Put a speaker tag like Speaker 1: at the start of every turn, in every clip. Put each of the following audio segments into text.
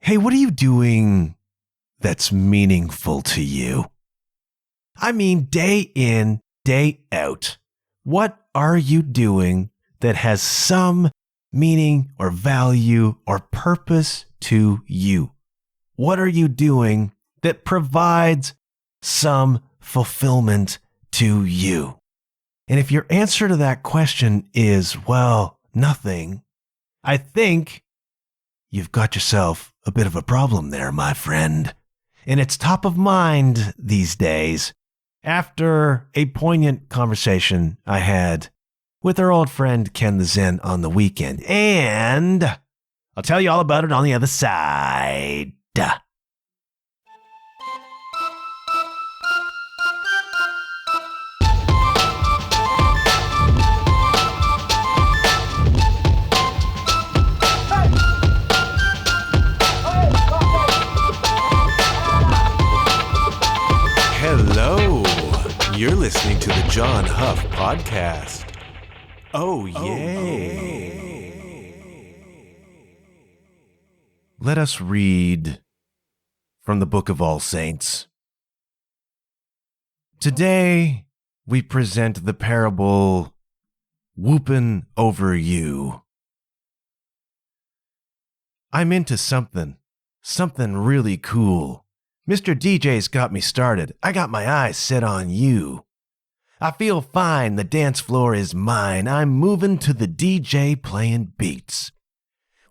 Speaker 1: Hey, what are you doing that's meaningful to you? I mean, day in, day out. What are you doing that has some meaning or value or purpose to you? What are you doing that provides some fulfillment to you? And if your answer to that question is, well, nothing, I think you've got yourself a bit of a problem there, my friend. And it's top of mind these days after a poignant conversation I had with our old friend Ken the Zen on the weekend. And I'll tell you all about it on the other side. Hello, you're listening to the John Huff Podcast. Oh, yay. Let us read from the Book of All Saints. Today, we present the parable, Whoopin' Over You. I'm into something really cool. Mr. DJ's got me started. I got my eyes set on you. I feel fine, the dance floor is mine. I'm moving to the DJ playing beats.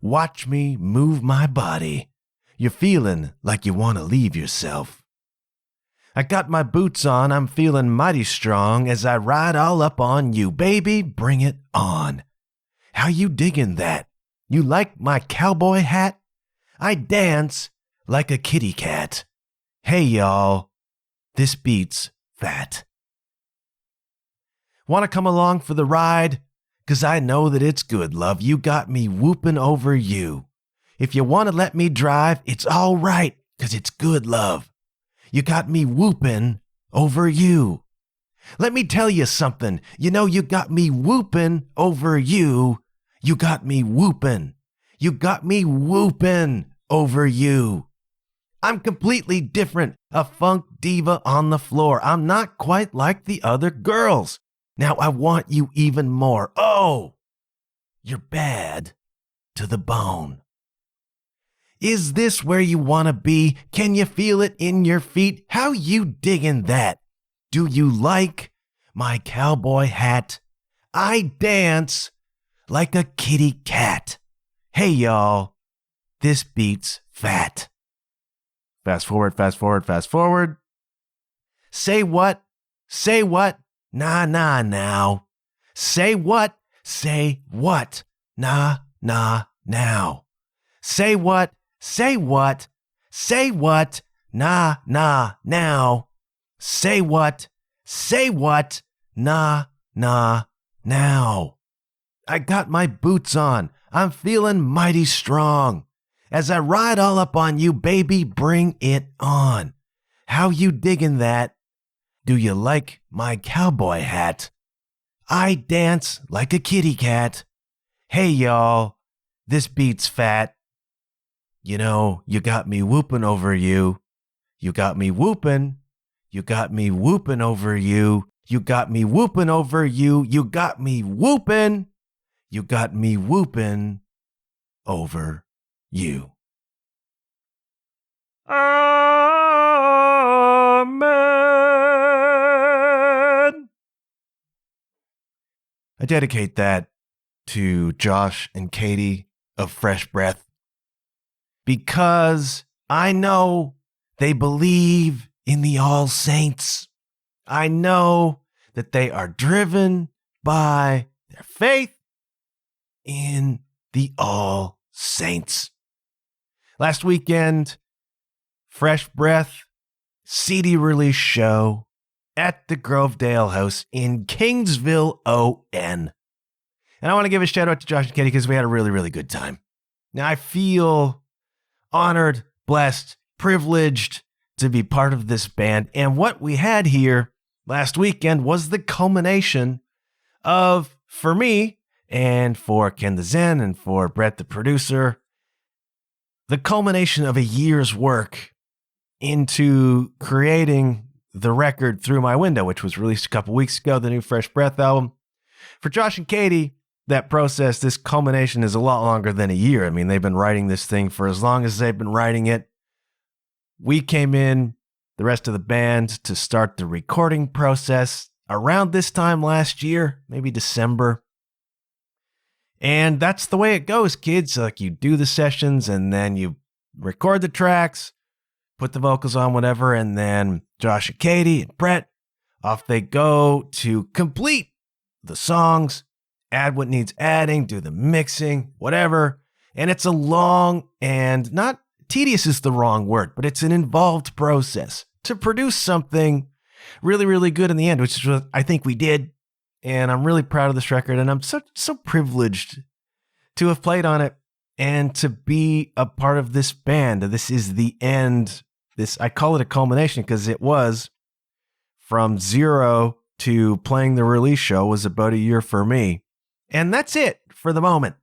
Speaker 1: Watch me move my body. You're feeling like you want to leave yourself. I got my boots on, I'm feeling mighty strong as I ride all up on you. Baby, bring it on. How you digging that? You like my cowboy hat? I dance like a kitty cat. Hey y'all, this beat's fat. Wanna come along for the ride? 'Cause I know that it's good, love. You got me whooping over you. If you wanna let me drive, it's all right, 'cause it's good, love. You got me whooping over you. Let me tell you something. You know you got me whooping over you. You got me whooping. You got me whooping over you. I'm completely different, a funk diva on the floor. I'm not quite like the other girls. Now I want you even more. Oh, you're bad to the bone. Is this where you want to be? Can you feel it in your feet? How you digging that? Do you like my cowboy hat? I dance like a kitty cat. Hey y'all, this beat's fat. Fast forward, fast forward, fast forward. Say what? Say what? Nah, nah, now. Say what? Say what? Nah, nah, now. Say what? Say what? Say what? Nah, nah, now. Say what? Say what? Nah, nah, now. I got my boots on. I'm feeling mighty strong. As I ride all up on you, baby, bring it on. How you digging that? Do you like my cowboy hat? I dance like a kitty cat. Hey y'all, this beat's fat. You know, you got me whooping over you. You got me whooping. You got me whooping over you. You got me whooping over you. You got me whooping. You got me whooping over you. Amen. I dedicate that to Josh and Katie of Fresh Breath because I know they believe in the All Saints. I know that they are driven by their faith in the All Saints. Last weekend, Fresh Breath CD release show at the Grovedale House in Kingsville, ON. And I want to give a shout out to Josh and Katie because we had a really, really good time. Now, I feel honored, blessed, privileged to be part of this band. And what we had here last weekend was the culmination of, for me, and for Ken the Zen, and for Brett the producer, the culmination of a year's work into creating the record Through My Window, which was released a couple weeks ago, the new Fresh Breath album. For Josh and Katie, that process, this culmination is a lot longer than a year. I mean, they've been writing this thing for as long as they've been writing it. We came in, the rest of the band, to start the recording process around this time last year, maybe December. And that's the way it goes, kids. Like, you do the sessions and then you record the tracks, put the vocals on, whatever, and then Josh and Katie and Brett, off they go to complete the songs, add what needs adding, do the mixing, whatever. And it's a long and not tedious is the wrong word, but it's an involved process to produce something really, really good in the end, which is what I think we did. And I'm really proud of this record, and I'm so privileged to have played on it and to be a part of this band. This is the end. I call it a culmination because it was from zero to playing the release show was about a year for me. And that's it for the moment.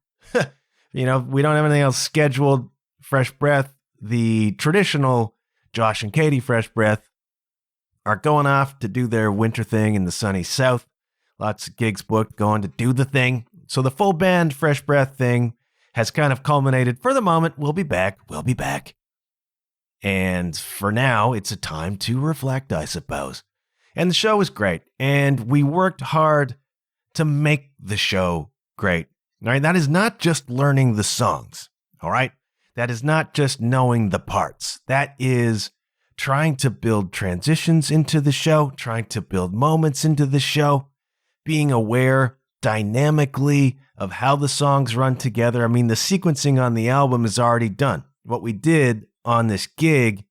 Speaker 1: We don't have anything else scheduled. Fresh Breath, the traditional Josh and Katie Fresh Breath, are going off to do their winter thing in the sunny south. Lots of gigs booked, going to do the thing. So the full band Fresh Breath thing has kind of culminated. For the moment, we'll be back. And for now, it's a time to reflect, I suppose. And the show was great. And we worked hard to make the show great. All right, that is not just learning the songs. All right, that is not just knowing the parts. That is trying to build transitions into the show, trying to build moments into the show, being aware dynamically of how the songs run together. I mean, the sequencing on the album is already done. What we did on this gig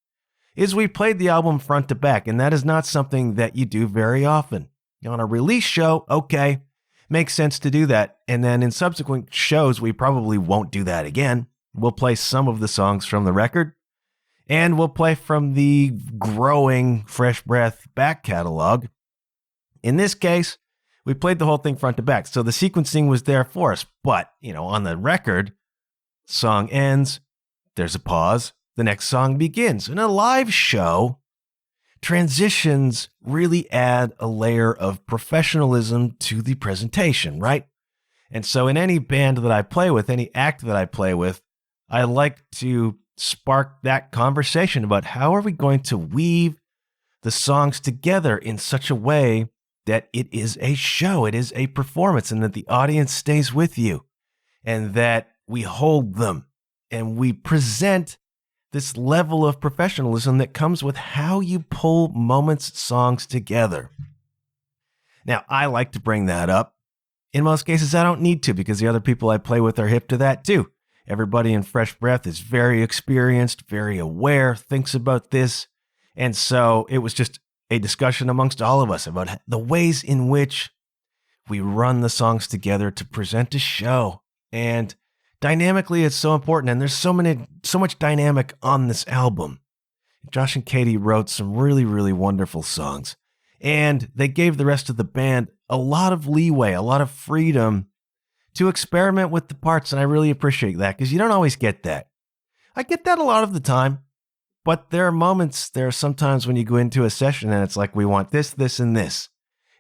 Speaker 1: is we played the album front to back, and that is not something that you do very often. On a release show, okay, makes sense to do that. And then in subsequent shows, we probably won't do that again. We'll play some of the songs from the record, and we'll play from the growing Fresh Breath back catalog. In this case, we played the whole thing front to back. So the sequencing was there for us. But, on the record, song ends, there's a pause, the next song begins. In a live show, transitions really add a layer of professionalism to the presentation, right? And so in any band that I play with, any act that I play with, I like to spark that conversation about how are we going to weave the songs together in such a way that it is a show, it is a performance, and that the audience stays with you, and that we hold them, and we present this level of professionalism that comes with how you pull moments, songs together. Now, I like to bring that up. In most cases, I don't need to, because the other people I play with are hip to that too. Everybody in Fresh Breath is very experienced, very aware, thinks about this. And so it was just a discussion amongst all of us about the ways in which we run the songs together to present a show. And dynamically, it's so important. And there's so much dynamic on this album. Josh and Katie wrote some really, really wonderful songs. And they gave the rest of the band a lot of leeway, a lot of freedom to experiment with the parts. And I really appreciate that, because you don't always get that. I get that a lot of the time. But there are sometimes when you go into a session and it's like, we want this, this, and this.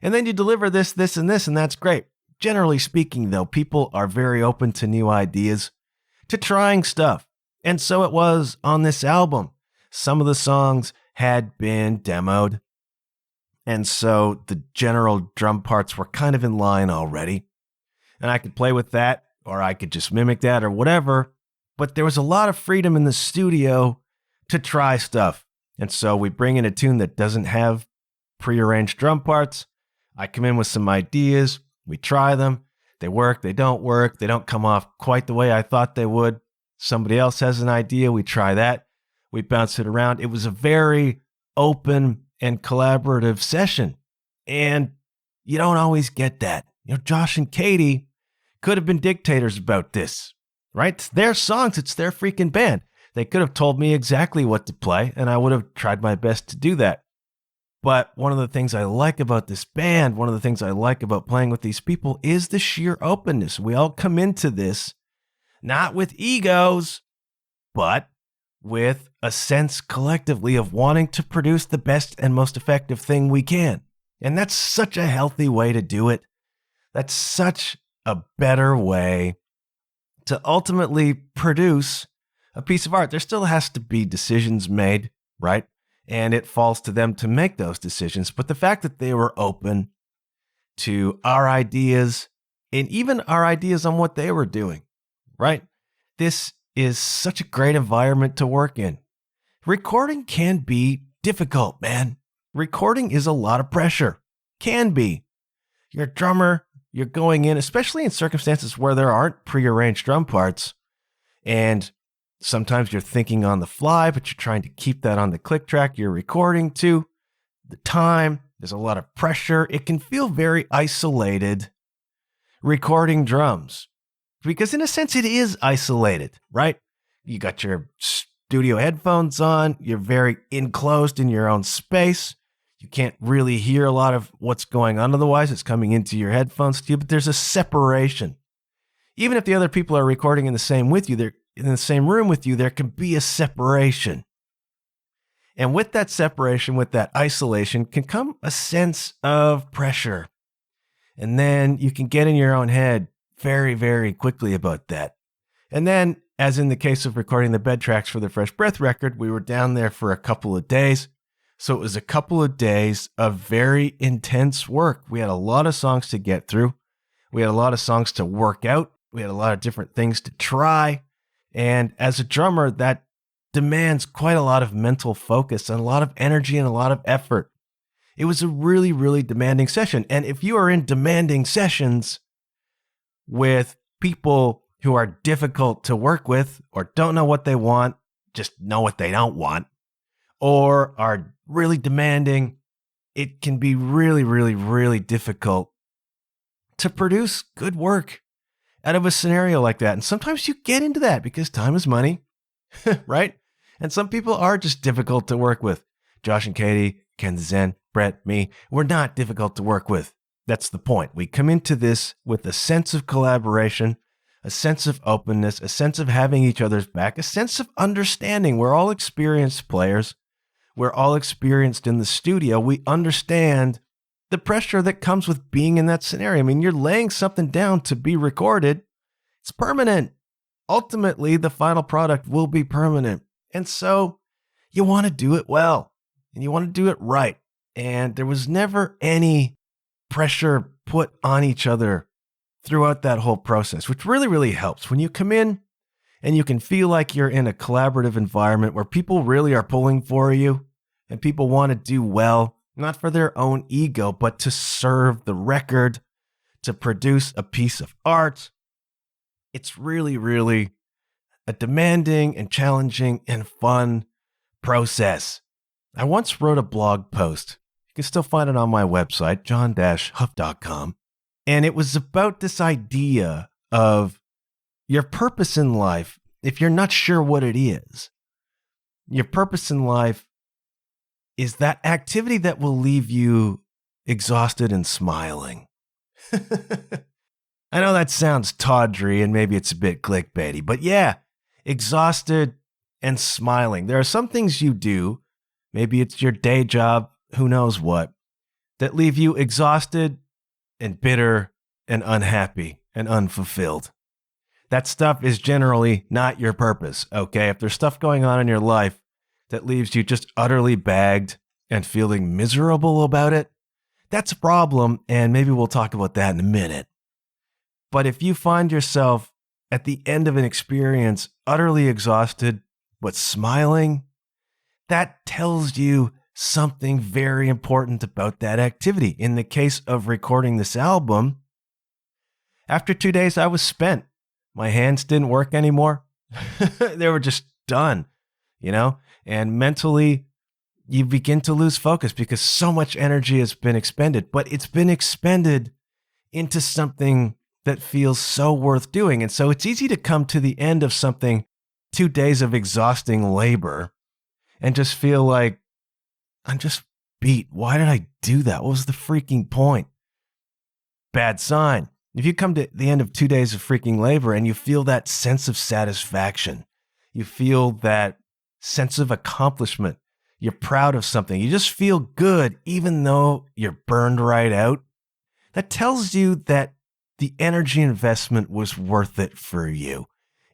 Speaker 1: And then you deliver this, this, and this, and that's great. Generally speaking, though, people are very open to new ideas, to trying stuff. And so it was on this album. Some of the songs had been demoed. And so the general drum parts were kind of in line already. And I could play with that, or I could just mimic that, or whatever. But there was a lot of freedom in the studio to try stuff. And so we bring in a tune that doesn't have prearranged drum parts. I come in with some ideas. We try them. They work. They don't work. They don't come off quite the way I thought they would. Somebody else has an idea. We try that. We bounce it around. It was a very open and collaborative session. And you don't always get that. Josh and Katie could have been dictators about this, right? It's their songs. It's their freaking band. They could have told me exactly what to play, and I would have tried my best to do that. But one of the things I like about this band, one of the things I like about playing with these people is the sheer openness. We all come into this not with egos, but with a sense collectively of wanting to produce the best and most effective thing we can. And that's such a healthy way to do it. That's such a better way to ultimately produce a piece of art. There still has to be decisions made, right? And it falls to them to make those decisions. But the fact that they were open to our ideas and even our ideas on what they were doing, right? This is such a great environment to work in. Recording can be difficult, man. Recording is a lot of pressure. Can be. You're a drummer, you're going in, especially in circumstances where there aren't prearranged drum parts, and sometimes you're thinking on the fly, but you're trying to keep that on the click track you're recording to. The time, there's a lot of pressure. It can feel very isolated recording drums because in a sense it is isolated, right? You got your studio headphones on. You're very enclosed in your own space. You can't really hear a lot of what's going on. Otherwise, it's coming into your headphones to you, but there's a separation. Even if the other people are recording in the same with you, they're in the same room with you, there can be a separation. And with that separation, with that isolation, can come a sense of pressure. And then you can get in your own head very, very quickly about that. And then, as in the case of recording the bed tracks for the Fresh Breath record, we were down there for a couple of days. So it was a couple of days of very intense work. We had a lot of songs to get through. We had a lot of songs to work out. We had a lot of different things to try. And as a drummer, that demands quite a lot of mental focus and a lot of energy and a lot of effort. It was a really, really demanding session. And if you are in demanding sessions with people who are difficult to work with or don't know what they want, just know what they don't want, or are really demanding, it can be really, really, really difficult to produce good work out of a scenario like that. And sometimes you get into that because time is money, right? And some people are just difficult to work with. Josh and Katie, Ken Zen, Brett, me, we're not difficult to work with. That's the point. We come into this with a sense of collaboration, a sense of openness, a sense of having each other's back, a sense of understanding. We're all experienced players. We're all experienced in the studio. We understand the pressure that comes with being in that scenario. I mean, you're laying something down to be recorded. It's permanent. Ultimately, the final product will be permanent. And so you want to do it well and you want to do it right. And there was never any pressure put on each other throughout that whole process, which really, really helps. When you come in and you can feel like you're in a collaborative environment where people really are pulling for you and people want to do well, not for their own ego, but to serve the record, to produce a piece of art. It's really, really a demanding and challenging and fun process. I once wrote a blog post. You can still find it on my website, john-huff.com. And it was about this idea of your purpose in life. If you're not sure what it is, your purpose in life is that activity that will leave you exhausted and smiling. I know that sounds tawdry and maybe it's a bit clickbaity, but yeah, exhausted and smiling. There are some things you do, maybe it's your day job, who knows what, that leave you exhausted and bitter and unhappy and unfulfilled. That stuff is generally not your purpose, okay? If there's stuff going on in your life that leaves you just utterly bagged and feeling miserable about it, that's a problem, and maybe we'll talk about that in a minute. But if you find yourself at the end of an experience utterly exhausted but smiling, that tells you something very important about that activity. In the case of recording this album, after 2 days, I was spent. My hands didn't work anymore. They were just done, and mentally you begin to lose focus because so much energy has been expended, but it's been expended into something that feels so worth doing. And so it's easy to come to the end of something, 2 days of exhausting labor, and just feel like, I'm just beat. Why did I do that? What was the freaking point? Bad sign. If you come to the end of 2 days of freaking labor and you feel that sense of satisfaction, you feel that sense of accomplishment. You're proud of something. You just feel good, even though you're burned right out. That tells you that the energy investment was worth it for you.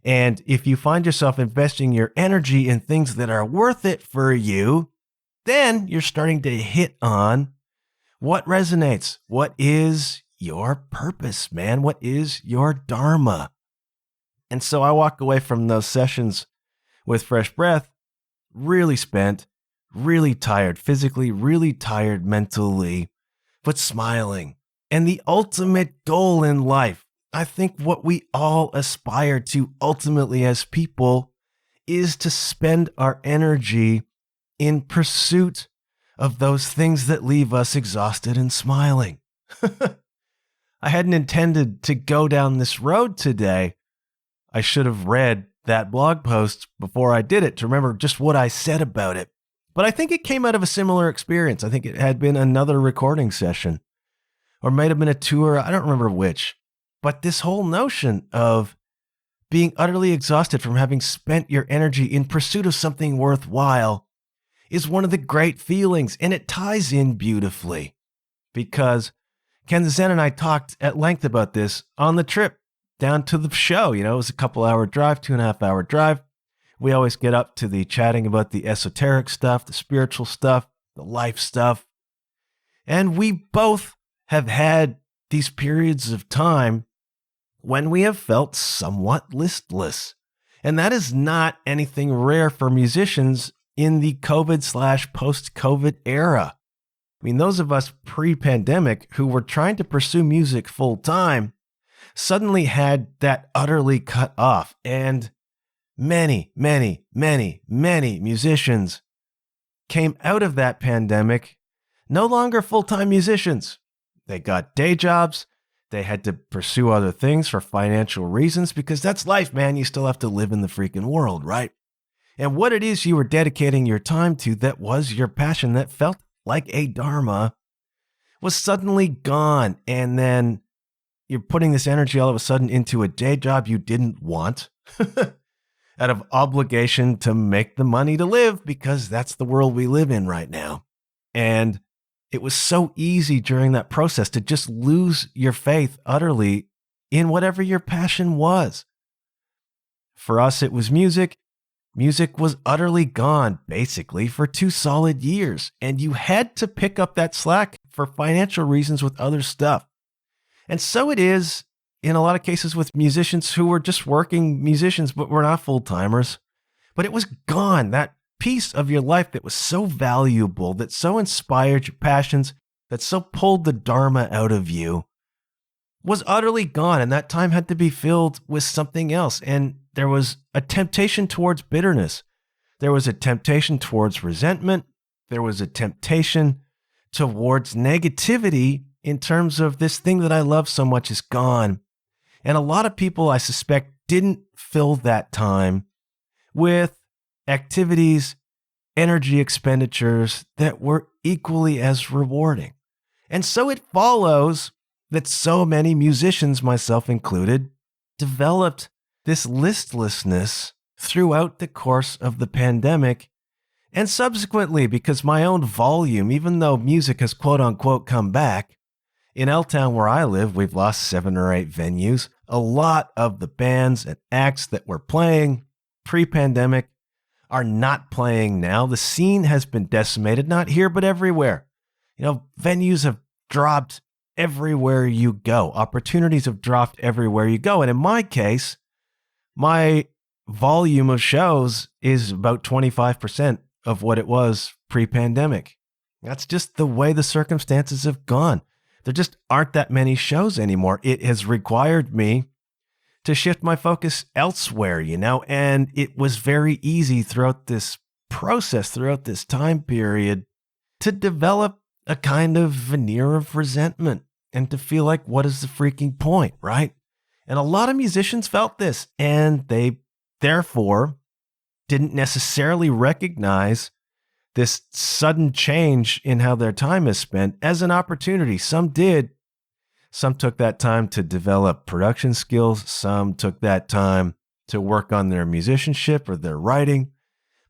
Speaker 1: And if you find yourself investing your energy in things that are worth it for you, then you're starting to hit on what resonates. What is your purpose, man? What is your dharma? And so I walk away from those sessions with fresh breath, really spent, really tired physically, really tired mentally, but smiling. And the ultimate goal in life, I think what we all aspire to ultimately as people, is to spend our energy in pursuit of those things that leave us exhausted and smiling. I hadn't intended to go down this road today. I should have read that blog post before I did it to remember just what I said about it. But I think it came out of a similar experience. I think it had been another recording session, or might have been a tour. I don't remember which. But this whole notion of being utterly exhausted from having spent your energy in pursuit of something worthwhile is one of the great feelings. And it ties in beautifully because Ken Zen and I talked at length about this on the trip down to the show. You know, it was a 2.5-hour drive, 2.5-hour drive. We always get up to the chatting about the esoteric stuff, the spiritual stuff, the life stuff. And we both have had these periods of time when we have felt somewhat listless. And that is not anything rare for musicians in the COVID/post-COVID era. I mean, those of us pre-pandemic who were trying to pursue music full time suddenly had that utterly cut off. And many, many, many, many musicians came out of that pandemic no longer full-time musicians. They got day jobs. They had to pursue other things for financial reasons because that's life, man. You still have to live in the freaking world, right? And what it is you were dedicating your time to that was your passion, that felt like a dharma, was suddenly gone. And then you're putting this energy all of a sudden into a day job you didn't want out of obligation to make the money to live, because that's the world we live in right now. And it was so easy during that process to just lose your faith utterly in whatever your passion was. For us, it was music. Music was utterly gone, basically, for 2 solid years. And you had to pick up that slack for financial reasons with other stuff. And so it is in a lot of cases with musicians who were just working musicians, but were not full-timers. But it was gone. That piece of your life that was so valuable, that so inspired your passions, that so pulled the dharma out of you, was utterly gone. And that time had to be filled with something else. And there was a temptation towards bitterness. There was a temptation towards resentment. There was a temptation towards negativity in terms of this thing that I love so much is gone. And a lot of people, I suspect, didn't fill that time with activities, energy expenditures that were equally as rewarding. And so it follows that so many musicians, myself included, developed this listlessness throughout the course of the pandemic. And subsequently, because my own volume, even though music has quote unquote come back, in L-Town where I live, we've lost 7 or 8 venues. A lot of the bands and acts that were playing pre-pandemic are not playing now. The scene has been decimated, not here, but everywhere. You know, venues have dropped everywhere you go. Opportunities have dropped everywhere you go. And in my case, my volume of shows is about 25% of what it was pre-pandemic. That's just the way the circumstances have gone. There just aren't that many shows anymore. It has required me to shift my focus elsewhere, you know, and it was very easy throughout this process, throughout this time period, to develop a kind of veneer of resentment and to feel like, what is the freaking point, right? And a lot of musicians felt this, and they therefore didn't necessarily recognize this sudden change in how their time is spent as an opportunity. Some did. Some took that time to develop production skills. Some took that time to work on their musicianship or their writing.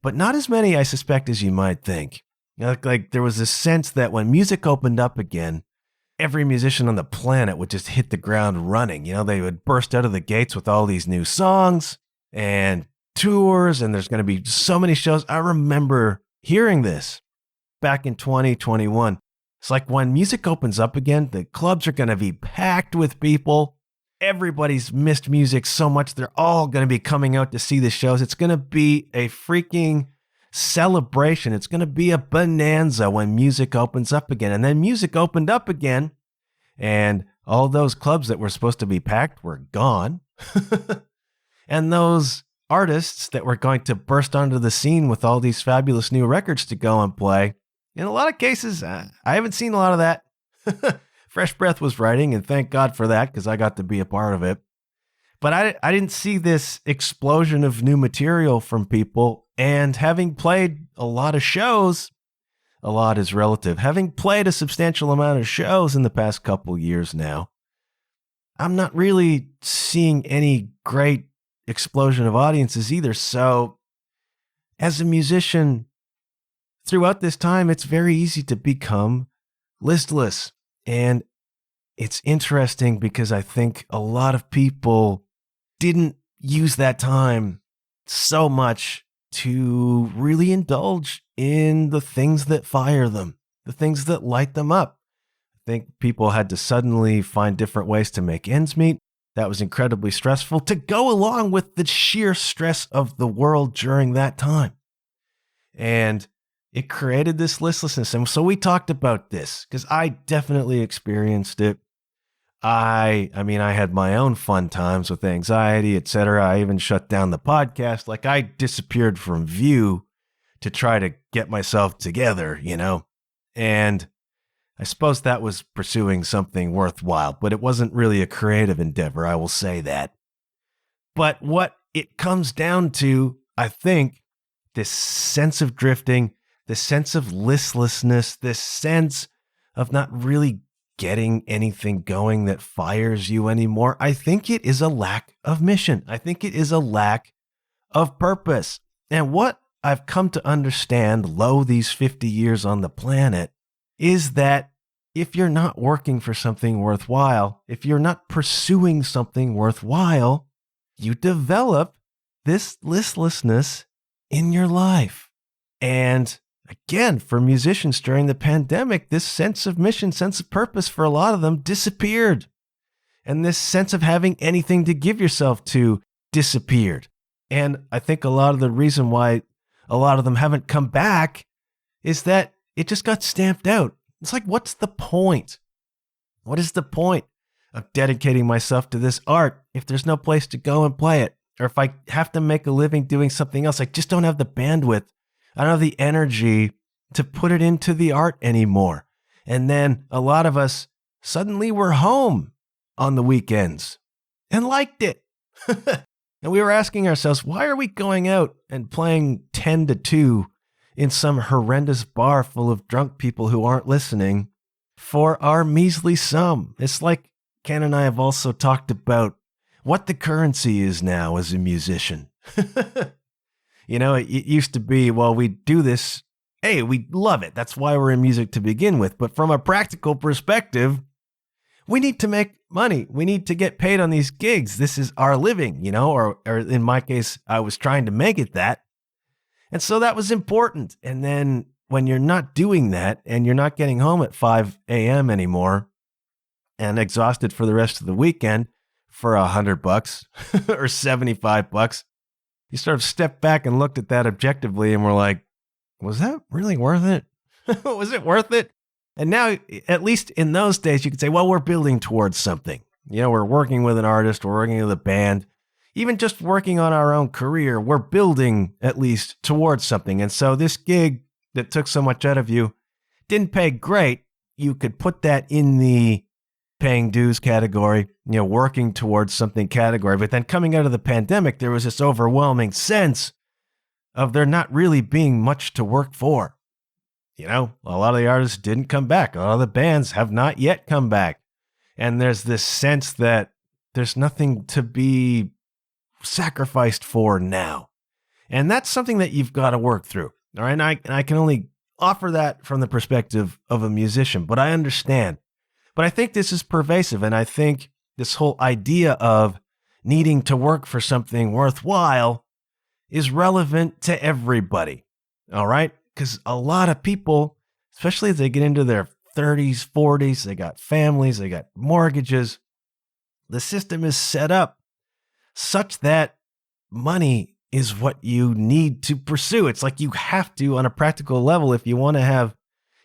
Speaker 1: but not as many, I suspect, as you might think. Like there was this sense that when music opened up again, every musician on the planet would just hit the ground running. They would burst out of the gates with all these new songs and tours, and there's going to be so many shows. I remember hearing this back in 2021. It's like when music opens up again, the clubs are going to be packed with people. Everybody's missed music so much. They're all going to be coming out to see the shows. It's going to be a freaking celebration. It's going to be a bonanza when music opens up again. And then music opened up again, and all those clubs that were supposed to be packed were gone. And those artists that were going to burst onto the scene with all these fabulous new records to go and play, in a lot of cases, I haven't seen a lot of that. Fresh Breath was writing, and thank God for that, because I got to be a part of it. But I didn't see this explosion of new material from people. And having played a lot of shows, a lot is relative. Having played a substantial amount of shows in the past couple years now, I'm not really seeing any great explosion of audiences either. So as a musician, throughout this time, it's very easy to become listless. And it's interesting because I think a lot of people didn't use that time so much to really indulge in the things that fire them, the things that light them up. I think people had to suddenly find different ways to make ends meet. That was incredibly stressful to go along with the sheer stress of the world during that time. And it created this listlessness. And so we talked about this because I definitely experienced it. I mean, I had my own fun times with anxiety, etc. I even shut down the podcast. Like I disappeared from view to try to get myself together, and I suppose that was pursuing something worthwhile, but it wasn't really a creative endeavor. I will say that. But what it comes down to, I think, this sense of drifting, this sense of listlessness, this sense of not really getting anything going that fires you anymore. I think it is a lack of mission. I think it is a lack of purpose. And what I've come to understand, lo these 50 years on the planet, is that if you're not working for something worthwhile, if you're not pursuing something worthwhile, you develop this listlessness in your life. And again, for musicians during the pandemic, this sense of mission, sense of purpose for a lot of them disappeared. And this sense of having anything to give yourself to disappeared. And I think a lot of the reason why a lot of them haven't come back is that it just got stamped out. It's like, what's the point? What is the point of dedicating myself to this art if there's no place to go and play it? Or if I have to make a living doing something else, I just don't have the bandwidth. I don't have the energy to put it into the art anymore. And then a lot of us suddenly were home on the weekends and liked it. And we were asking ourselves, why are we going out and playing 10 to 2 in some horrendous bar full of drunk people who aren't listening for our measly sum? It's like Ken and I have also talked about what the currency is now as a musician. It used to be, well, we do this. Hey, we love it. That's why we're in music to begin with. But from a practical perspective, we need to make money. We need to get paid on these gigs. This is our living, or in my case, I was trying to make it that. And so that was important. And then when you're not doing that and you're not getting home at 5 a.m. anymore and exhausted for the rest of the weekend for $100 or $75, you sort of stepped back and looked at that objectively and were like, was that really worth it? Was it worth it? And now, at least in those days, you could say, well, we're building towards something. We're working with an artist, we're working with a band, even just working on our own career, we're building at least towards something. And so this gig that took so much out of you didn't pay great. You could put that in the paying dues category, working towards something category. But then coming out of the pandemic, there was this overwhelming sense of there not really being much to work for. A lot of the artists didn't come back. A lot of the bands have not yet come back. And there's this sense that there's nothing to be sacrificed for now. And that's something that you've got to work through. All right. And I can only offer that from the perspective of a musician, but I understand. But I think this is pervasive. And I think this whole idea of needing to work for something worthwhile is relevant to everybody. All right. Because a lot of people, especially as they get into their 30s, 40s, they got families, they got mortgages. The system is set up such that money is what you need to pursue. It's like you have to, on a practical level, if you want to have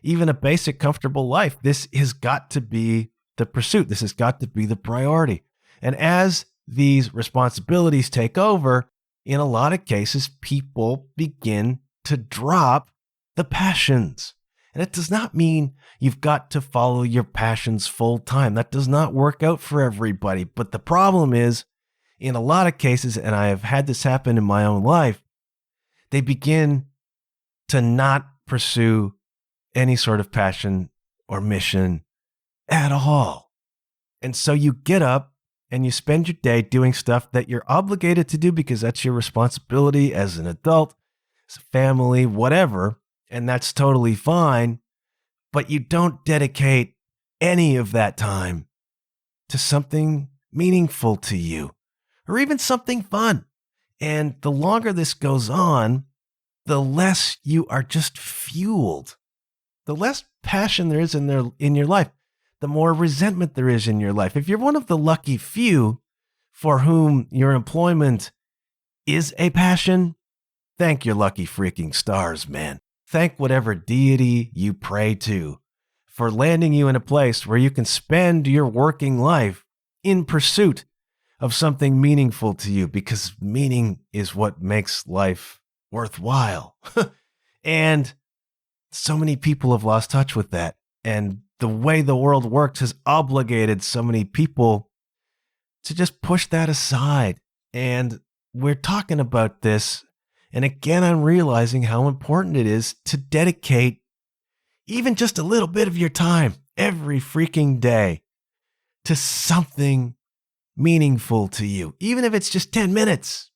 Speaker 1: even a basic, comfortable life, this has got to be the pursuit. This has got to be the priority. And as these responsibilities take over, in a lot of cases, people begin to drop the passions. And it does not mean you've got to follow your passions full time. That does not work out for everybody. But the problem is, in a lot of cases, and I have had this happen in my own life, they begin to not pursue any sort of passion or mission at all. And so you get up and you spend your day doing stuff that you're obligated to do because that's your responsibility as an adult, as a family, whatever. And that's totally fine. But you don't dedicate any of that time to something meaningful to you, or even something fun. And the longer this goes on, the less you are just fueled. The less passion there is in your life, the more resentment there is in your life. If you're one of the lucky few for whom your employment is a passion, thank your lucky freaking stars, man. Thank whatever deity you pray to for landing you in a place where you can spend your working life in pursuit of something meaningful to you, because meaning is what makes life worthwhile. And so many people have lost touch with that. And the way the world works has obligated so many people to just push that aside. And we're talking about this. And again, I'm realizing how important it is to dedicate even just a little bit of your time every freaking day to something meaningful to you, even if it's just 10 minutes,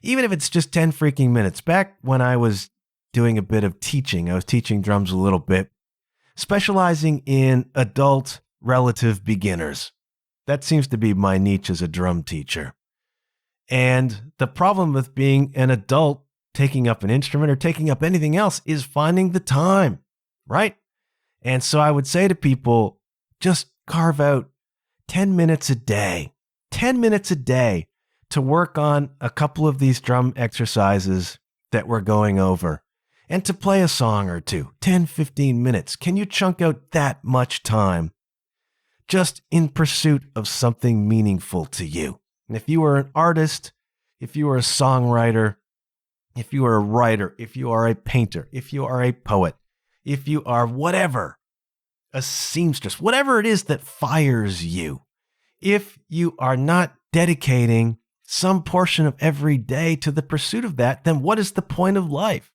Speaker 1: even if it's just 10 freaking minutes. Back when I was doing a bit of teaching, I was teaching drums a little bit, specializing in adult relative beginners. That seems to be my niche as a drum teacher. And the problem with being an adult taking up an instrument or taking up anything else is finding the time, right? And so I would say to people, just carve out 10 minutes a day to work on a couple of these drum exercises that we're going over, and to play a song or two, 10, 15 minutes. Can you chunk out that much time just in pursuit of something meaningful to you? And if you are an artist, if you are a songwriter, if you are a writer, if you are a painter, if you are a poet, if you are whatever, a seamstress, whatever it is that fires you, if you are not dedicating some portion of every day to the pursuit of that, then what is the point of life?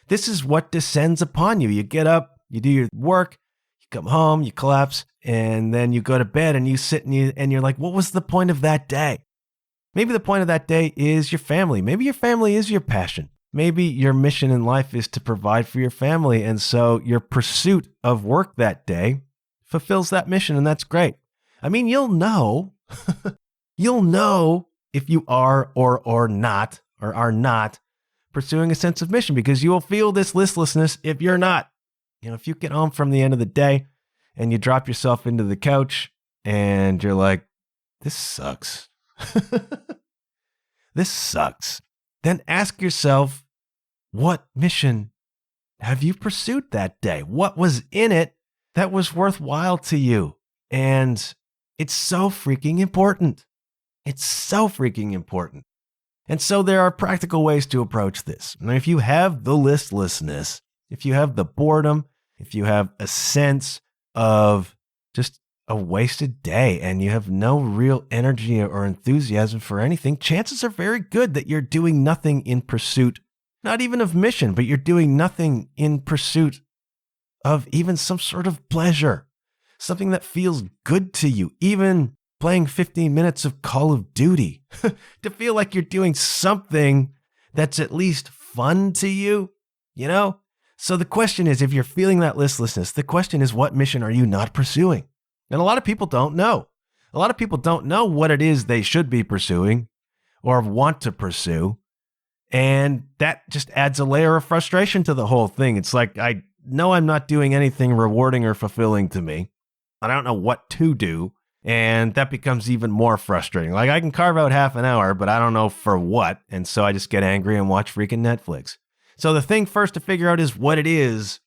Speaker 1: This is what descends upon you. You get up, you do your work, you come home, you collapse, and then you go to bed and you sit and you're like, what was the point of that day? Maybe the point of that day is your family. Maybe your family is your passion. Maybe your mission in life is to provide for your family. And so your pursuit of work that day fulfills that mission. And that's great. I mean, you'll know if you are or are not pursuing a sense of mission, because you will feel this listlessness if you're not. You know, if you get home from the end of the day and you drop yourself into the couch and you're like, this sucks. This sucks. Then ask yourself, what mission have you pursued that day? What was in it that was worthwhile to you? And it's so freaking important. It's so freaking important. And so there are practical ways to approach this. Now, if you have the listlessness, if you have the boredom, if you have a sense of just a wasted day and you have no real energy or enthusiasm for anything, chances are very good that you're doing nothing in pursuit, not even of mission, but you're doing nothing in pursuit of even some sort of pleasure, something that feels good to you, even playing 15 minutes of Call of Duty to feel like you're doing something that's at least fun to you, you know? So the question is, if you're feeling that listlessness, the question is, what mission are you not pursuing? And a lot of people don't know. A lot of people don't know what it is they should be pursuing or want to pursue. And that just adds a layer of frustration to the whole thing. It's like, I know I'm not doing anything rewarding or fulfilling to me. I don't know what to do. And that becomes even more frustrating. Like, I can carve out half an hour, but I don't know for what. And so I just get angry and watch freaking Netflix. So the thing first to figure out is what it is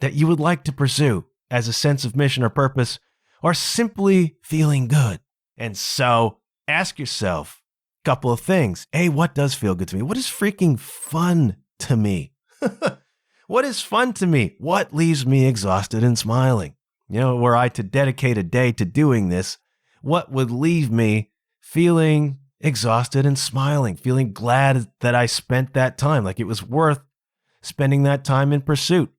Speaker 1: that you would like to pursue as a sense of mission or purpose, or simply feeling good. And so ask yourself a couple of things. A, what does feel good to me? What is freaking fun to me? What is fun to me? What leaves me exhausted and smiling? You know, were I to dedicate a day to doing this, what would leave me feeling exhausted and smiling, feeling glad that I spent that time, like it was worth spending that time in pursuit?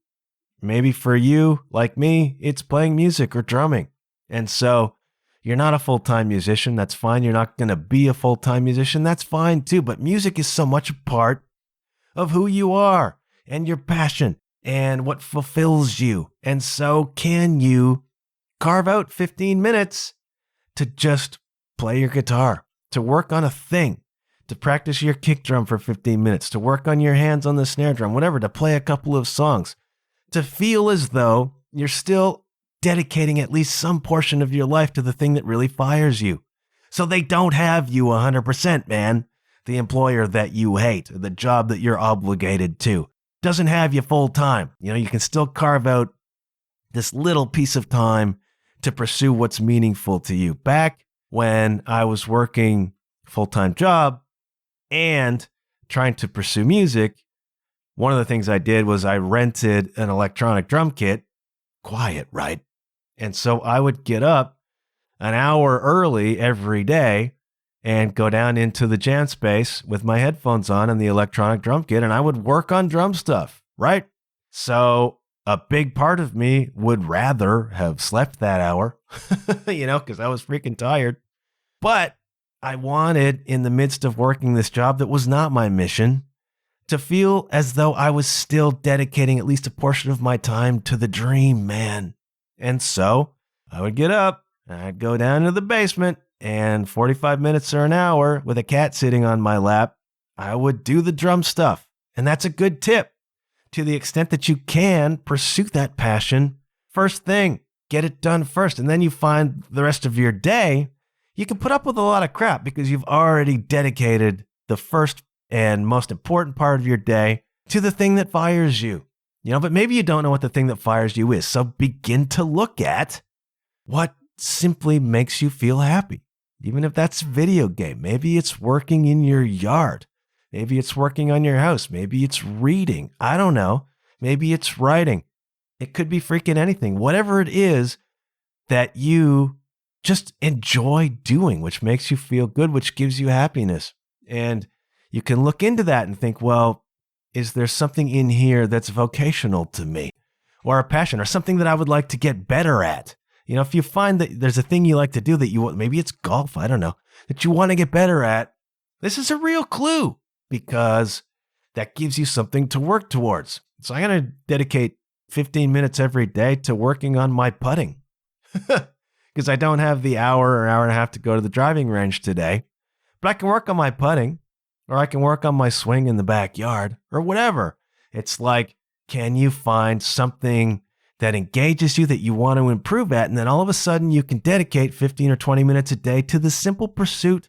Speaker 1: Maybe for you, like me, it's playing music or drumming. And so you're not a full-time musician. That's fine. You're not going to be a full-time musician. That's fine too. But music is so much a part of who you are and your passion and what fulfills you. And so can you carve out 15 minutes to just play your guitar, to work on a thing, to practice your kick drum for 15 minutes, to work on your hands on the snare drum, whatever, to play a couple of songs, to feel as though you're still dedicating at least some portion of your life to the thing that really fires you. So they don't have you 100%, man. The employer that you hate, the job that you're obligated to, doesn't have you full time. You know, you can still carve out this little piece of time to pursue what's meaningful to you. Back when I was working full-time job and trying to pursue music, one of the things I did was I rented an electronic drum kit. Quiet, right? And so I would get up an hour early every day and go down into the jam space with my headphones on and the electronic drum kit, and I would work on drum stuff, right? So a big part of me would rather have slept that hour, you know, because I was freaking tired. But I wanted, in the midst of working this job that was not my mission, to feel as though I was still dedicating at least a portion of my time to the dream, man. And so I would get up and I'd go down to the basement, and 45 minutes or an hour with a cat sitting on my lap, I would do the drum stuff. And that's a good tip. To the extent that you can pursue that passion, first thing, get it done first. And then you find the rest of your day, you can put up with a lot of crap because you've already dedicated the first and most important part of your day to the thing that fires you. You know, but maybe you don't know what the thing that fires you is. So begin to look at what simply makes you feel happy. Even if that's a video game, maybe it's working in your yard. Maybe it's working on your house. Maybe it's reading. I don't know. Maybe it's writing. It could be freaking anything. Whatever it is that you just enjoy doing, which makes you feel good, which gives you happiness. And you can look into that and think, well, is there something in here that's vocational to me, or a passion, or something that I would like to get better at? You know, if you find that there's a thing you like to do that you want, maybe it's golf, I don't know, that you want to get better at, this is a real clue, because that gives you something to work towards. So I'm going to dedicate 15 minutes every day to working on my putting, because I don't have the hour or hour and a half to go to the driving range today, but I can work on my putting, or I can work on my swing in the backyard, or whatever. It's like, can you find something that engages you, that you want to improve at, and then all of a sudden you can dedicate 15 or 20 minutes a day to the simple pursuit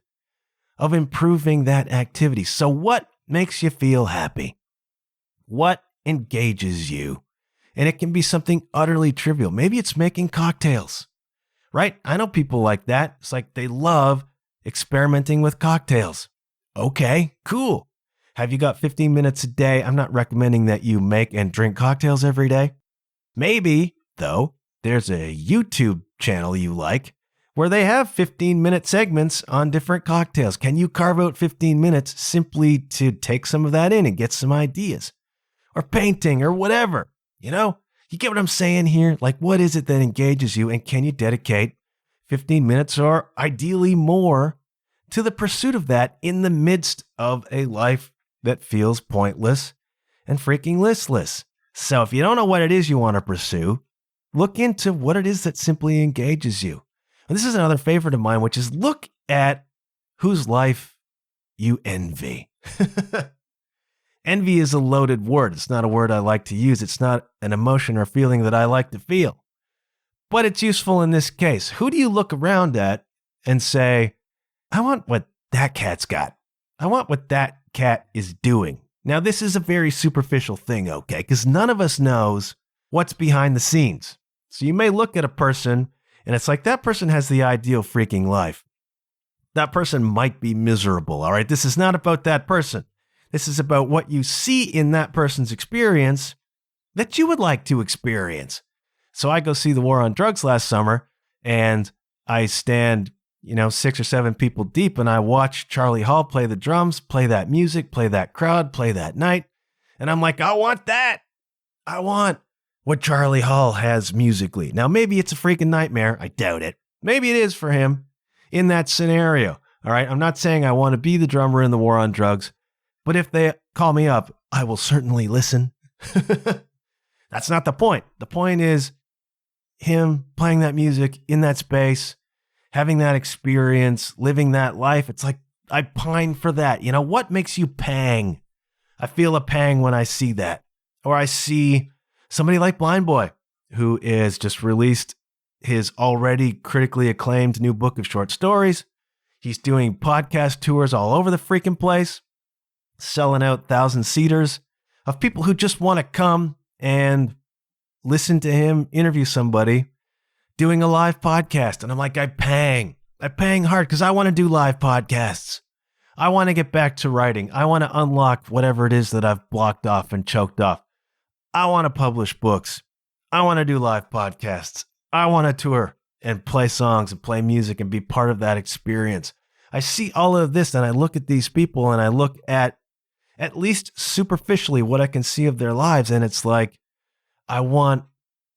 Speaker 1: of improving that activity. So what makes you feel happy? What engages you? And it can be something utterly trivial. Maybe it's making cocktails, right? I know people like that. It's like they love experimenting with cocktails. Okay, cool. Have you got 15 minutes a day? I'm not recommending that you make and drink cocktails every day. Maybe, though, there's a YouTube channel you like where they have 15-minute segments on different cocktails. Can you carve out 15 minutes simply to take some of that in and get some ideas? Or painting or whatever, you know? You get what I'm saying here? Like, what is it that engages you, and can you dedicate 15 minutes or ideally more to the pursuit of that in the midst of a life that feels pointless and freaking listless. So if you don't know what it is you want to pursue, look into what it is that simply engages you. And this is another favorite of mine, which is look at whose life you envy. Envy is a loaded word. It's not a word I like to use. It's not an emotion or feeling that I like to feel. But it's useful in this case. Who do you look around at and say, I want what that cat's got. I want what that cat is doing. Now, this is a very superficial thing, okay? Because none of us knows what's behind the scenes. So you may look at a person and it's like that person has the ideal freaking life. That person might be miserable, all right? This is not about that person. This is about what you see in that person's experience that you would like to experience. So I go see the War on Drugs last summer and I stand, 6 or 7 people deep and I watch Charlie Hall play the drums, play that music, play that crowd, play that night. And I'm like, I want that. I want what Charlie Hall has musically. Now, maybe it's a freaking nightmare. I doubt it. Maybe it is for him in that scenario. All right. I'm not saying I want to be the drummer in the War on Drugs, but if they call me up, I will certainly listen. That's not the point. The point is him playing that music in that space, having that experience, living that life. It's like I pine for that. What makes you pang? I feel a pang when I see that. Or I see somebody like Blind Boy, who is just released his already critically acclaimed new book of short stories. He's doing podcast tours all over the freaking place, selling out 1,000-seaters of people who just want to come and listen to him interview somebody doing a live podcast. And I'm like, I pang hard because I want to do live podcasts. I want to get back to writing. I want to unlock whatever it is that I've blocked off and choked off. I want to publish books. I want to do live podcasts. I want to tour and play songs and play music and be part of that experience. I see all of this and I look at these people and I look at least superficially what I can see of their lives. And it's like, I want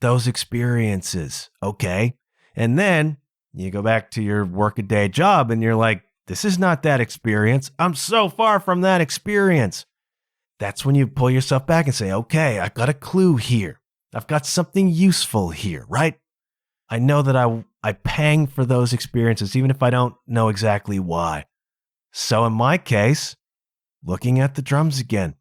Speaker 1: those experiences. Okay. And then you go back to your workaday job and you're like, this is not that experience. I'm so far from that experience. That's when you pull yourself back and say, okay, I've got a clue here. I've got something useful here, right? I know that I pang for those experiences, even if I don't know exactly why. So in my case, looking at the drums again,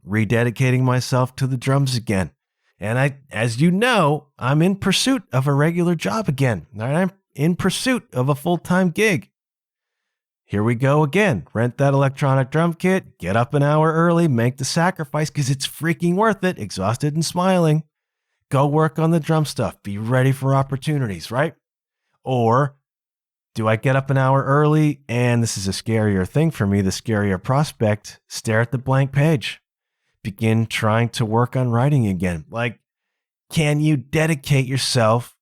Speaker 1: rededicating myself to the drums again. And as you know, I'm in pursuit of a regular job again. I'm in pursuit of a full-time gig. Here we go again. Rent that electronic drum kit, get up an hour early, make the sacrifice because it's freaking worth it, exhausted and smiling. Go work on the drum stuff. Be ready for opportunities, right? Or do I get up an hour early and this is a scarier thing for me, the scarier prospect, stare at the blank page. Begin trying to work on writing again. Like, can you dedicate yourself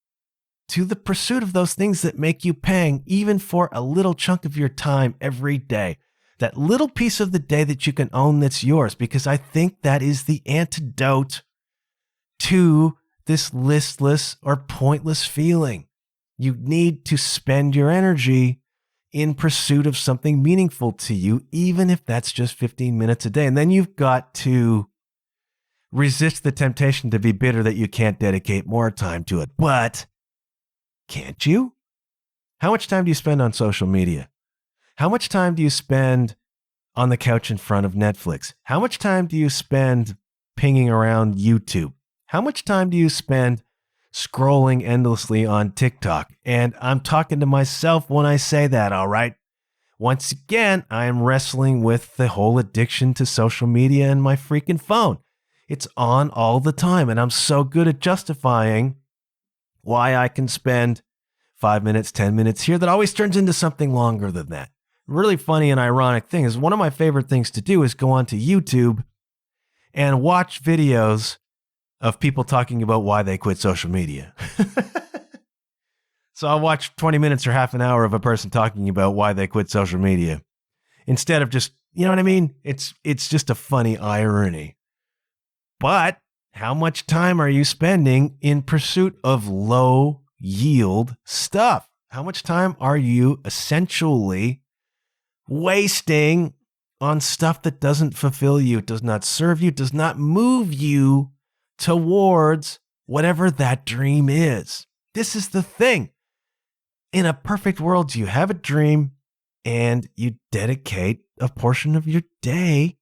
Speaker 1: to the pursuit of those things that make you pang, even for a little chunk of your time every day? That little piece of the day that you can own that's yours, because I think that is the antidote to this listless or pointless feeling. You need to spend your energy in pursuit of something meaningful to you, even if that's just 15 minutes a day. And then you've got to resist the temptation to be bitter that you can't dedicate more time to it. But can't you? How much time do you spend on social media? How much time do you spend on the couch in front of Netflix? How much time do you spend pinging around YouTube? How much time do you spend scrolling endlessly on TikTok? And I'm talking to myself when I say that, all right? Once again, I am wrestling with the whole addiction to social media and my freaking phone. It's on all the time, and I'm so good at justifying why I can spend 5 minutes, 10 minutes here that always turns into something longer than that. Really funny and ironic thing is one of my favorite things to do is go onto YouTube and watch videos of people talking about why they quit social media. So I'll watch 20 minutes or half an hour of a person talking about why they quit social media instead of just, you know what I mean? It's just a funny irony. But how much time are you spending in pursuit of low yield stuff? How much time are you essentially wasting on stuff that doesn't fulfill you, does not serve you, does not move you towards whatever that dream is. This is the thing. In a perfect world, you have a dream and you dedicate a portion of your day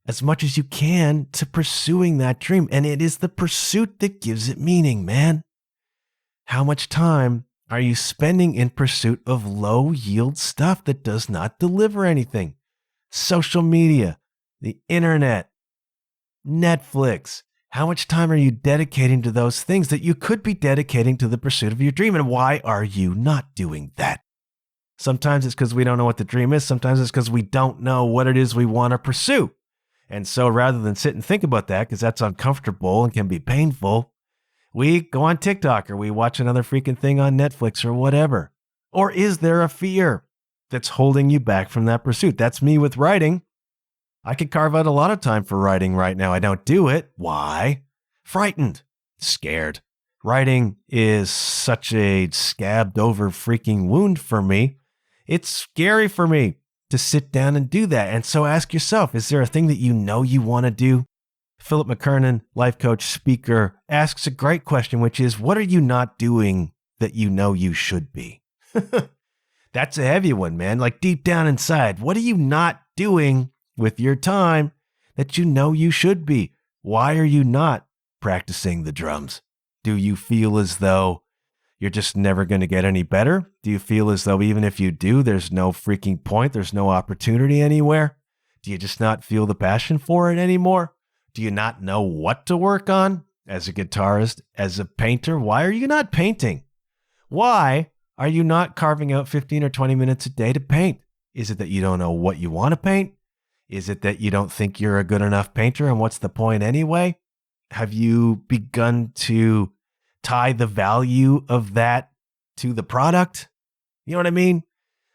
Speaker 1: as much as you can to pursuing that dream. And it is the pursuit that gives it meaning, man. How much time are you spending in pursuit of low yield stuff that does not deliver anything? Social media, the internet, Netflix. How much time are you dedicating to those things that you could be dedicating to the pursuit of your dream? And why are you not doing that? Sometimes it's because we don't know what the dream is. Sometimes it's because we don't know what it is we want to pursue. And so rather than sit and think about that, because that's uncomfortable and can be painful, we go on TikTok or we watch another freaking thing on Netflix or whatever. Or is there a fear that's holding you back from that pursuit? That's me with writing. I could carve out a lot of time for writing right now. I don't do it. Why? Frightened. Scared. Writing is such a scabbed over freaking wound for me. It's scary for me to sit down and do that. And so ask yourself, is there a thing that you know you want to do? Philip McKernan, life coach, speaker, asks a great question, which is, what are you not doing that you know you should be? That's a heavy one, man. Like deep down inside, what are you not doing with your time that you know you should be? Why are you not practicing the drums? Do you feel as though you're just never going to get any better? Do you feel as though even if you do, there's no freaking point, there's no opportunity anywhere? Do you just not feel the passion for it anymore? Do you not know what to work on as a guitarist, as a painter? Why are you not painting? Why are you not carving out 15 or 20 minutes a day to paint? Is it that you don't know what you want to paint? Is it that you don't think you're a good enough painter, and what's the point anyway? Have you begun to tie the value of that to the product? You know what I mean?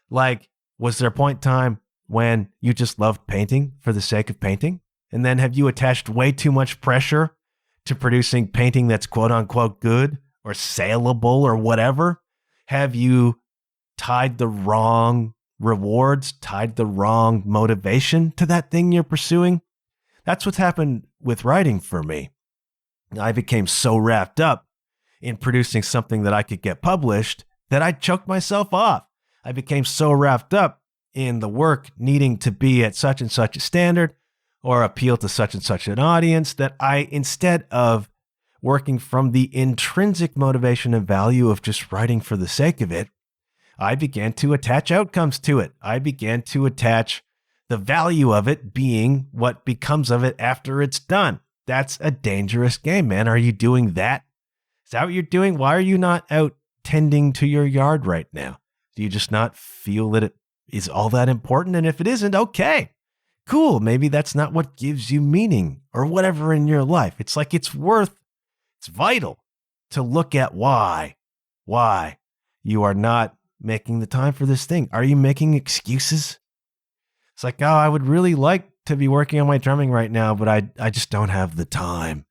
Speaker 1: Like, was there a point in time when you just loved painting for the sake of painting? And then have you attached way too much pressure to producing painting that's quote unquote good or saleable or whatever? Have you tied the wrong rewards, tied the wrong motivation to that thing you're pursuing? That's what's happened with writing for me. I became so wrapped up in producing something that I could get published that I choked myself off. I became so wrapped up in the work needing to be at such and such a standard or appeal to such and such an audience that I, instead of working from the intrinsic motivation and value of just writing for the sake of it, I began to attach outcomes to it. I began to attach the value of it being what becomes of it after it's done. That's a dangerous game, man. Are you doing that? Is that what you're doing? Why are you not out tending to your yard right now? Do you just not feel that it is all that important? And if it isn't, okay, cool. Maybe that's not what gives you meaning or whatever in your life. It's like it's vital to look at why you are not making the time for this thing. Are you making excuses? It's like, oh, I would really like to be working on my drumming right now, but I just don't have the time.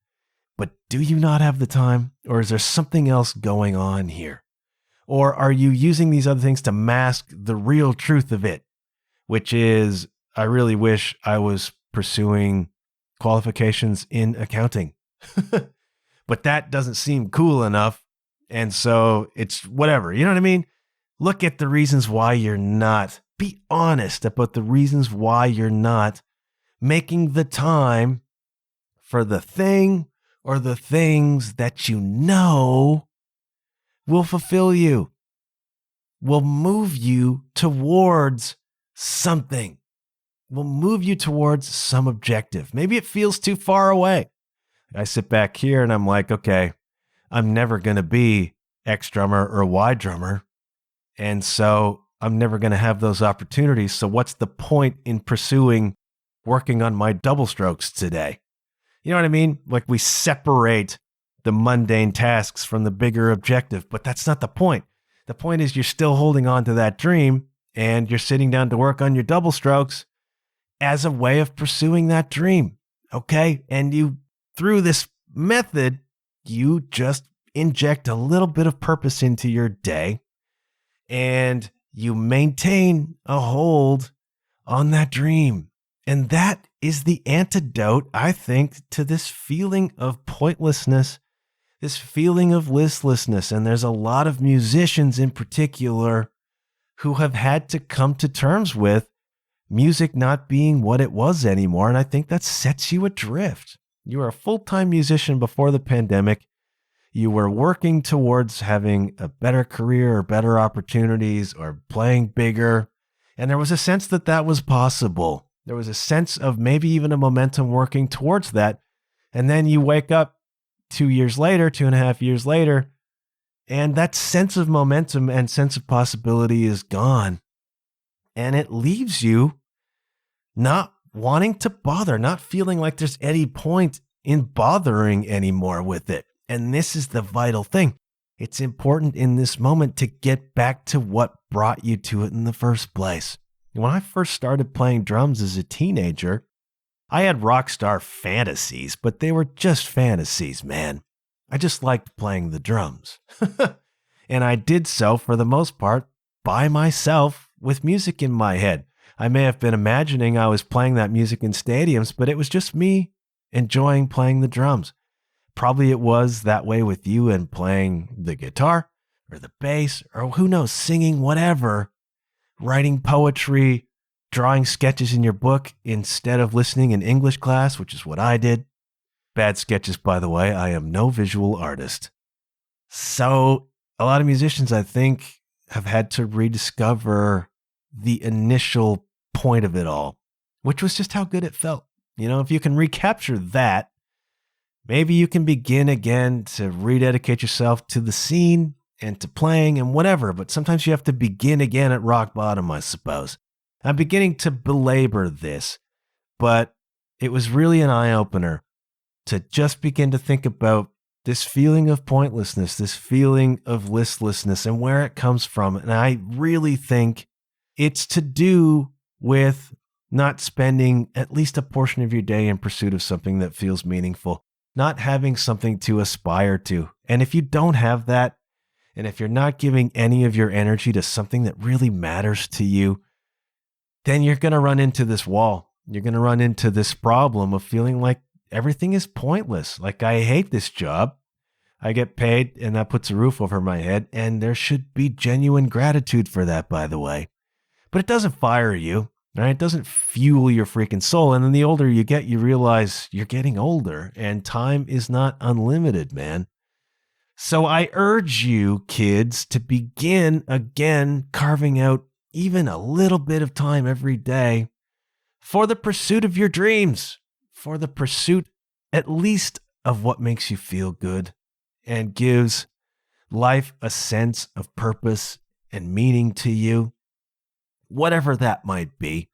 Speaker 1: But do you not have the time? Or is there something else going on here? Or are you using these other things to mask the real truth of it, which is, I really wish I was pursuing qualifications in accounting, but that doesn't seem cool enough. And so it's whatever, you know what I mean? Look at the reasons why you're not. Be honest about the reasons why you're not making the time for the thing or the things that you know will fulfill you, will move you towards something, will move you towards some objective. Maybe it feels too far away. I sit back here and I'm like, okay, I'm never going to be X drummer or Y drummer. And so I'm never going to have those opportunities. So what's the point in pursuing working on my double strokes today? You know what I mean? Like, we separate the mundane tasks from the bigger objective, but that's not the point. The point is you're still holding on to that dream and you're sitting down to work on your double strokes as a way of pursuing that dream. Okay. And you, through this method, you just inject a little bit of purpose into your day and you maintain a hold on that dream. And that is the antidote, I think, to this feeling of pointlessness, this feeling of listlessness. And there's a lot of musicians in particular who have had to come to terms with music not being what it was anymore. And I think that sets you adrift. You were a full-time musician before the pandemic. You were working towards having a better career or better opportunities or playing bigger. And there was a sense that that was possible. There was a sense of maybe even a momentum working towards that. And then you wake up 2 years later, 2.5 years later, and that sense of momentum and sense of possibility is gone. And it leaves you not wanting to bother, not feeling like there's any point in bothering anymore with it. And this is the vital thing. It's important in this moment to get back to what brought you to it in the first place. When I first started playing drums as a teenager, I had rock star fantasies, but they were just fantasies, man. I just liked playing the drums. And I did so, for the most part, by myself with music in my head. I may have been imagining I was playing that music in stadiums, but it was just me enjoying playing the drums. Probably it was that way with you and playing the guitar or the bass or who knows, singing, whatever, writing poetry, drawing sketches in your book instead of listening in English class, which is what I did. Bad sketches, by the way. I am no visual artist. So a lot of musicians, I think, have had to rediscover the initial point of it all, which was just how good it felt. You know, if you can recapture that, maybe you can begin again to rededicate yourself to the scene and to playing and whatever, but sometimes you have to begin again at rock bottom, I suppose. I'm beginning to belabor this, but it was really an eye-opener to just begin to think about this feeling of pointlessness, this feeling of listlessness and where it comes from. And I really think it's to do with not spending at least a portion of your day in pursuit of something that feels meaningful, not having something to aspire to. And if you don't have that, and if you're not giving any of your energy to something that really matters to you, then you're going to run into this wall. You're going to run into this problem of feeling like everything is pointless. Like, I hate this job. I get paid and that puts a roof over my head. And there should be genuine gratitude for that, by the way. But it doesn't fire you, right? It doesn't fuel your freaking soul. And then the older you get, you realize you're getting older and time is not unlimited, man. So I urge you, kids, to begin again carving out even a little bit of time every day for the pursuit of your dreams, for the pursuit at least of what makes you feel good and gives life a sense of purpose and meaning to you, whatever that might be.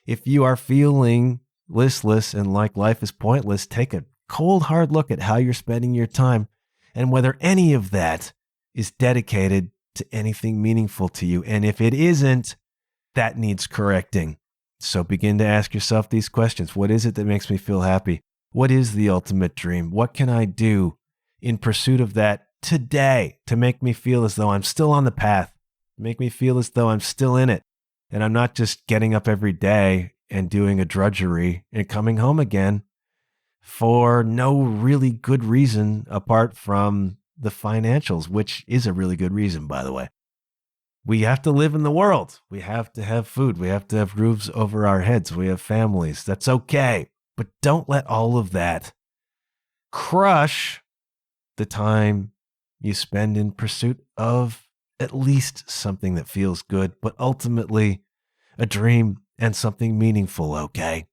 Speaker 1: If you are feeling listless and like life is pointless, take a cold, hard look at how you're spending your time and whether any of that is dedicated to anything meaningful to you. And if it isn't, that needs correcting. So begin to ask yourself these questions. What is it that makes me feel happy? What is the ultimate dream? What can I do in pursuit of that today to make me feel as though I'm still on the path, make me feel as though I'm still in it, and I'm not just getting up every day and doing a drudgery and coming home again for no really good reason apart from the financials, which is a really good reason, by the way. We have to live in the world. We have to have food. We have to have roofs over our heads. We have families. That's okay. But don't let all of that crush the time you spend in pursuit of at least something that feels good, but ultimately a dream and something meaningful, okay?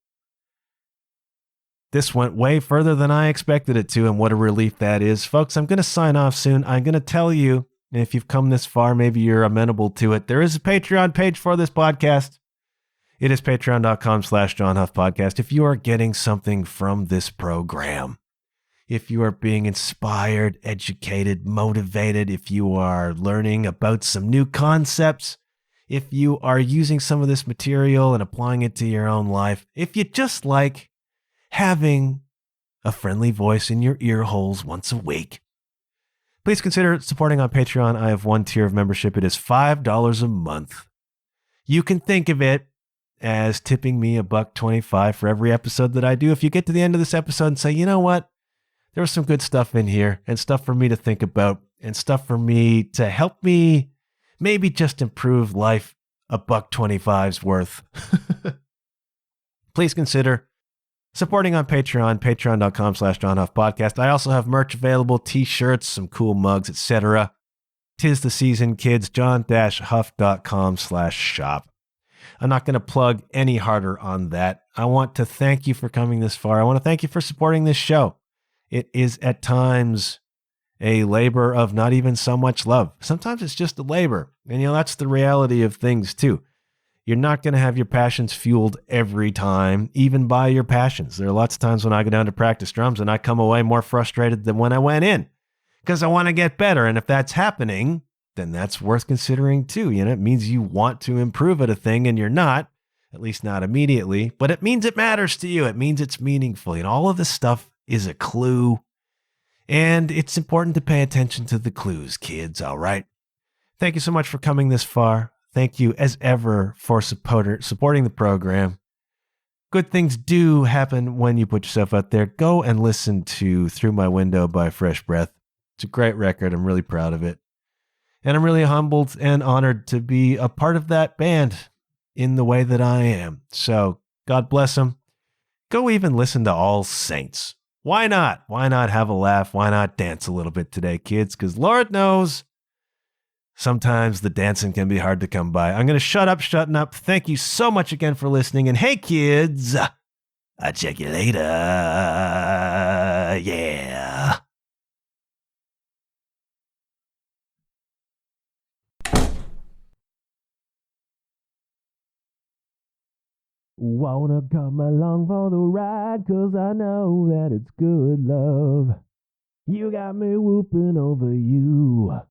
Speaker 1: This went way further than I expected it to, and what a relief that is. Folks, I'm going to sign off soon. I'm going to tell you, and if you've come this far, maybe you're amenable to it. There is a Patreon page for this podcast. It is patreon.com/John Huff Podcast. If you are getting something from this program, if you are being inspired, educated, motivated, if you are learning about some new concepts, if you are using some of this material and applying it to your own life, if you just like having a friendly voice in your ear holes once a week, please consider supporting on Patreon. I have one tier of membership. It is $5 a month. You can think of it as tipping me $1.25 for every episode that I do. If you get to the end of this episode and say, you know what? There was some good stuff in here and stuff for me to think about and stuff for me to help me maybe just improve life $1.25's worth. Please consider supporting on Patreon, patreon.com/JohnHuffPodcast. I also have merch available, t-shirts, some cool mugs, etc. 'Tis the season, kids, john-huff.com/shop. I'm not going to plug any harder on that. I want to thank you for coming this far. I want to thank you for supporting this show. It is at times a labor of not even so much love. Sometimes it's just a labor. And, that's the reality of things, too. You're not going to have your passions fueled every time, even by your passions. There are lots of times when I go down to practice drums and I come away more frustrated than when I went in because I want to get better. And if that's happening, then that's worth considering, too. It means you want to improve at a thing and you're not, at least not immediately, but it means it matters to you. It means it's meaningful. All of this stuff is a clue. And it's important to pay attention to the clues, kids, all right? Thank you so much for coming this far. Thank you, as ever, for supporting the program. Good things do happen when you put yourself out there. Go and listen to Through My Window by Fresh Breath. It's a great record. I'm really proud of it. And I'm really humbled and honored to be a part of that band in the way that I am. So, God bless them. Go even listen to All Saints. Why not? Why not have a laugh? Why not dance a little bit today, kids? Because Lord knows, sometimes the dancing can be hard to come by. I'm going to shutting up. Thank you so much again for listening. And hey, kids, I'll check you later. Yeah. Wanna come along for the ride, 'cause I know that it's good love. You got me whooping over you.